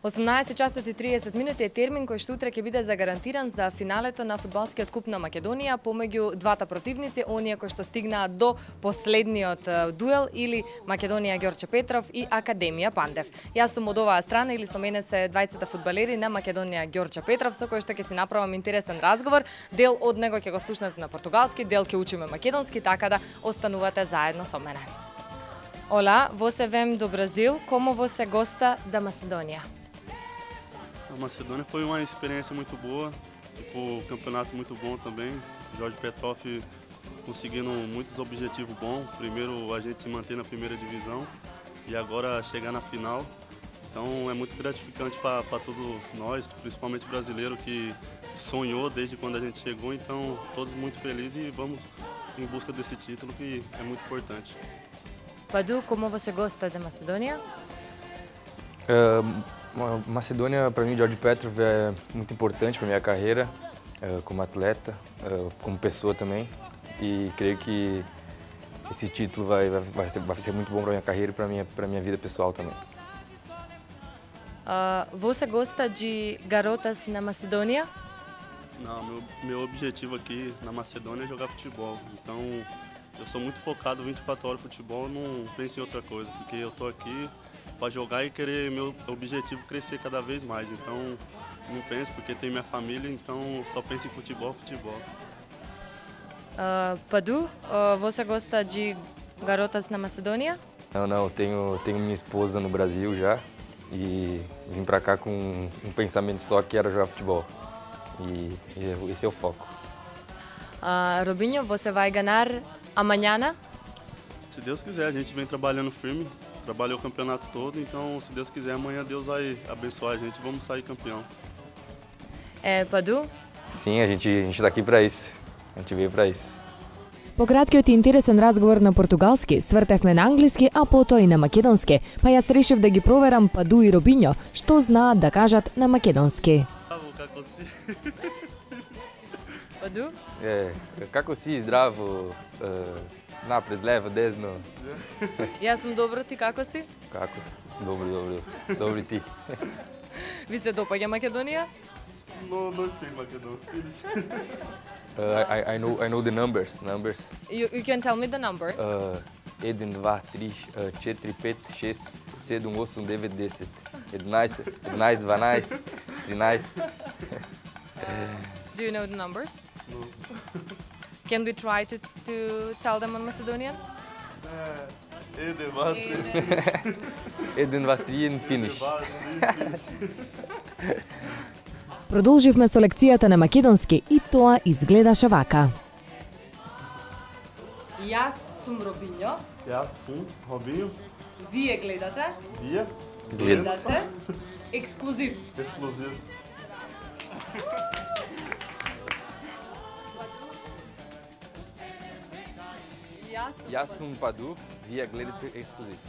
18 часот и 30 минути е термин кој што утре ќе биде загарантиран за финалето на фудбалскиот куп на Македонија помеѓу двата противници, оние кои што стигнаат до последниот дуел или Македонија Ѓорче Петров и Академија Пандев. Јас сум од оваа страна или со мене се двајцата фудбалери на Македонија Ѓорче Петров со кој што ќе си направам интересен разговор. Дел од него ќе го слушнете на португалски, дел ќе учиме македонски, така да останувате заедно со мене. Olá, você vem do Brasil, como você gosta da Macedônia? A Macedônia foi uma experiência muito boa, tipo, campeonato muito bom também. Jorge Petrov conseguindo muitos objetivos bons. Primeiro a gente se manter na primeira divisão e agora chegar na final. Então é muito gratificante para todos nós, principalmente o brasileiro que sonhou desde quando a gente chegou. Então todos muito felizes e vamos em busca desse título que é muito importante. Padu, como você gosta da Macedônia? Macedônia, para mim, Jorge Petrov é muito importante para minha carreira, como atleta, como pessoa também. E creio que esse título vai ser muito bom para minha carreira e para minha vida pessoal também. Você gosta de garotas na Macedônia? Não, meu objetivo aqui na Macedônia é jogar futebol. Então eu sou muito focado 24 horas no futebol, não penso em outra coisa, porque eu estou aqui para jogar e querer meu objetivo crescer cada vez mais. Então não penso porque tem minha família, então só penso em futebol. Padu, você gosta de garotas na Macedônia? Não, tenho minha esposa no Brasil já e vim para cá com um pensamento só que era jogar futebol. E esse é o foco. Robinho, você vai ganhar amanhã? Se Deus quiser, a gente vem trabalhando firme, trabalhou o campeonato todo, então se Deus quiser, amanhã Deus vai abençoar a gente e vamos sair campeão. Padu? Sim, a gente está aqui para isso, a gente veio para isso. По краткиот и интересен разговор на португалски, свртевме на англиски, а потоа и на македонски, па јас решив да ги проверам Паду и Робинјо, што знаат да кажат на македонски. Паду? Како си, здраво, напред, лево, десно. Јас сум добро, ти како си? Како? Добро ти. Ви се допаѓа Македонија? Não speak Macedônia. I know the numbers. You can tell me the numbers. 1, 2, 3, 4, 5, 6, 7, 8, 9, 10. 11, 12, 13. Do you know the numbers? No. Can we try to tell them on Macedonian? 1, 2, 3. 1, 2, 3 and finish. Продолживме со лекцијата на македонски и тоа изгледаше вака. Јас сум Робинјо. Јас сум Робинјо. Вие гледате. Вие гледате. Ексклузив. Exclusivo. Јас сум Паду, вие гледате ексклузив.